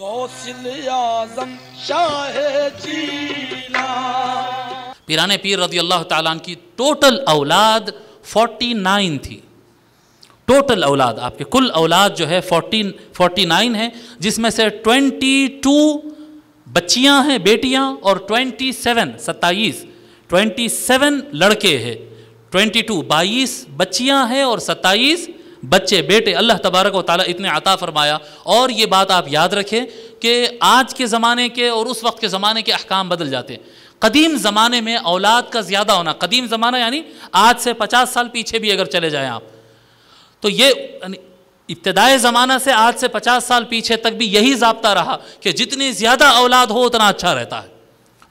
गौसिल आज़म शाह जीला। पीराने पीर रज़ी अल्लाह ताला की टोटल औलाद 49 थी। टोटल औलाद आपके कुल औलाद जो है 49 है, जिसमें से 22 बच्चियां हैं, बेटियां, और 27 लड़के हैं। 22 बच्चियां हैं और 27 बच्चे बेटे। अल्लाह तबारक व तआला इतने अता फरमाया। और ये बात आप याद रखें कि आज के ज़माने के और उस वक्त के ज़माने के अहकाम बदल जाते हैं। कदीम ज़माने में औलाद का ज़्यादा होना, कदीम ज़माना यानी आज से 50 साल पीछे भी अगर चले जाएं आप, तो ये इब्तिदाई ज़माना से आज से 50 साल पीछे तक भी यही ज़ाब्ता रहा कि जितनी ज़्यादा औलाद हो उतना अच्छा रहता है।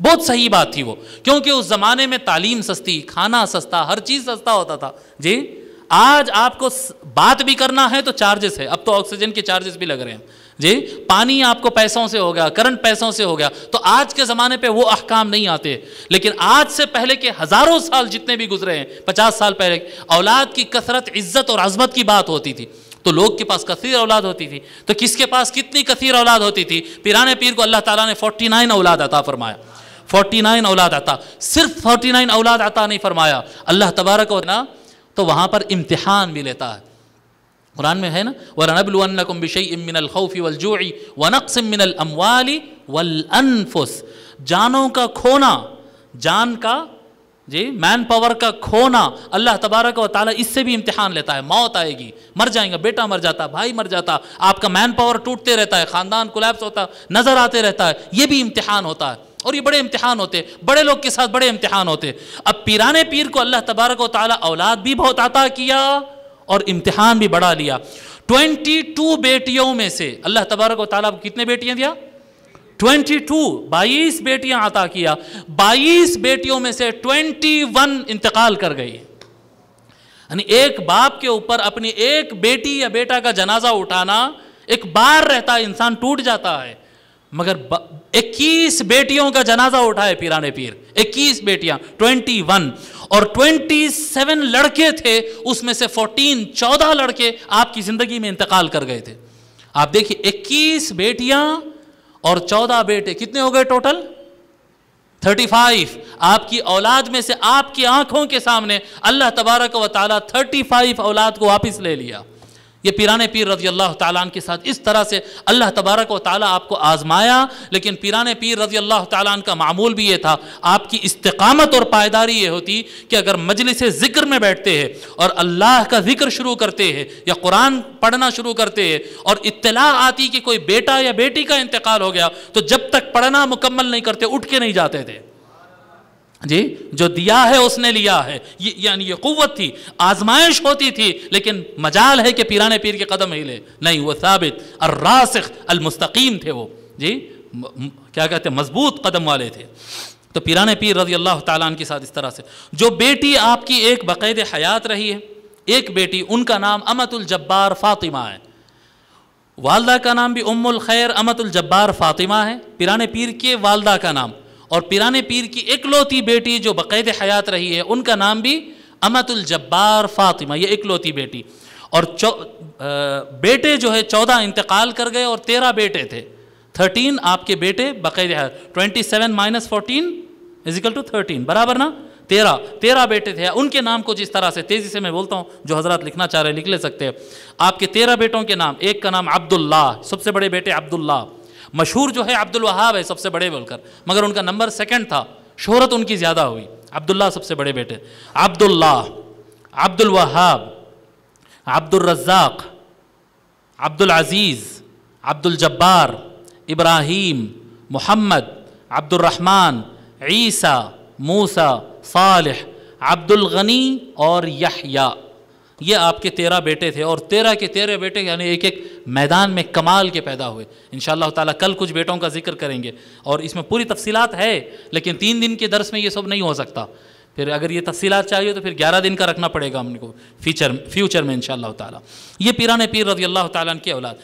बहुत सही बात थी वो, क्योंकि उस ज़माने में तालीम सस्ती, खाना सस्ता, हर चीज़ सस्ता होता था जी। आज आपको बात भी करना है तो चार्जेस है, अब तो ऑक्सीजन के चार्जेस भी लग रहे हैं जी। पानी आपको पैसों से हो गया, करंट पैसों से हो गया। तो आज के ज़माने पे वो अहकाम नहीं आते, लेकिन आज से पहले के हज़ारों साल जितने भी गुजरे हैं, 50 साल पहले, औलाद की कसरत, इज़्ज़त और अज़मत की बात होती थी। तो लोग के पास कसीर औलाद होती थी। तो किसके पास कितनी कसीर औलाद होती थी? पीराने पीर को अल्लाह ताला ने 49 औलाद अता फरमाया। 49 औलाद अता, सिर्फ 49 औलाद अता नहीं फरमाया अल्लाह तबारक व तआला, तो वहाँ पर इम्तिहान भी लेता है। कुरान में है ना, वलनबलुवन्नकुम बिशैइन मिनल खौफि वल जूइ व नक़्सिम मिनल अम्वालि वल अनफुस। जानों का खोना, जान का जी, मैन पावर का खोना, अल्लाह तबारक व तआला इससे भी इम्तिहान लेता है। मौत आएगी, मर जाएंगे, बेटा मर जाता, भाई मर जाता, आपका मैन पावर टूटते रहता है, ख़ानदान कोलैप्स होता नज़र आते रहता है। ये भी इम्तिहान होता है, और ये बड़े इम्तिहान होते, बड़े लोग के साथ बड़े इम्तिहान होते। अब पीराने पीर को अल्लाह तबारक व तआला औलाद भी बहुत अता किया और इम्तिहान भी बढ़ा लिया। 22 बेटियों में से अल्लाह तबारक व तआला कितने बेटियां दिया? 22 बेटियां अता किया। 22 बेटियों में से 21 इंतकाल कर गई। यानी एक बाप के ऊपर अपनी एक बेटी या बेटा का जनाजा उठाना एक बार रहता है, इंसान टूट जाता है, मगर 21 बेटियों का जनाजा उठाए पीराने पीर। 21 बेटियां, 21, और 27 लड़के थे, उसमें से 14 लड़के आपकी जिंदगी में इंतकाल कर गए थे। आप देखिए 21 बेटियां और 14 बेटे, कितने हो गए टोटल? 35। आपकी औलाद में से आपकी आंखों के सामने अल्लाह तबारक व तआला 35 औलाद को वापस ले लिया। ये पीराने पीर रज़ी अल्लाह ताला के साथ इस तरह से अल्लाह तबारक व तआला आपको आजमाया। लेकिन पीराने पीर रज़ी अल्लाह ताला का मामूल भी ये था, आपकी इस्तिकामत और पायदारी ये होती कि अगर मजलिस ज़िक्र में बैठते हैं और अल्लाह का ज़िक्र शुरू करते हैं या कुरान पढ़ना शुरू करते हैं और इत्तला आती कि कोई बेटा या बेटी का इंतकाल हो गया, तो जब तक पढ़ना मुकम्मल नहीं करते उठ के नहीं जाते थे जी। जो दिया है उसने लिया है, यानी ये कुव्वत थी, आजमाइश होती थी, लेकिन मजाल है कि पीराने पीर के कदम हिले नहीं, वो साबित अर्रासिख अलमुस्तकीम थे वो जी, क्या कहते हैं, मजबूत कदम वाले थे। तो पीराने पीर रज़ी अल्लाह ताला के साथ इस तरह से जो बेटी आपकी एक बाक़ायदे हयात रही है, एक बेटी, उनका नाम अमतुल जब्बार फ़ातिमा है। वालदा का नाम भी उम्मुल खैर अमतुल जब्बार फ़ातिमा है, पीराने पीर के वालदा का नाम। और पीराने पीर की इकलौती बेटी जो बाक़ायदे हयात रही है, उनका नाम भी अमतुल जब्बार फ़ातिमा, ये इकलौती बेटी। और बेटे जो है 14 इंतकाल कर गए और 13 बेटे थे। 13 आपके बेटे बाक़ायदे हयात, 27 - 14 = 13, बराबर ना? 13 बेटे थे। उनके नाम को जिस तरह से तेज़ी से मैं बोलता हूँ, जो हज़रात लिखना चाह रहे हैं लिख ले सकते हैं। आपके 13 बेटों के नाम, एक का नाम अब्दुल्ला, सबसे बड़े बेटे अब्दुल्ला, मशहूर जो है अब्दुल वहाब है सबसे बड़े बोलकर, मगर उनका नंबर 2nd था, शोहरत उनकी ज़्यादा हुई। अब्दुल्ला सबसे बड़े बेटे, अब्दुल्ला, अब्दुल वहाब, अब्दुल रज़्ज़ाक़, अब्दुल अज़ीज़, अब्दुल जब्बार, इब्राहीम, मोहम्मद, अब्दुल रहमान, ईसा, मूसा, सालिह, अब्दुल गनी और यहया। ये आपके 13 बेटे थे। और 13 के 13 बेटे यानी एक एक मैदान में कमाल के पैदा हुए। इंशाअल्लाह ताला कल कुछ बेटों का जिक्र करेंगे और इसमें पूरी तफसीलात है, लेकिन 3 दिन के दर्स में ये सब नहीं हो सकता। फिर अगर ये तफसीलात चाहिए तो फिर 11 दिन का रखना पड़ेगा हमको फ्यूचर में इंशाअल्लाह ताला। ये पीराने पीर रज़ी अल्लाह ताला की औलाद।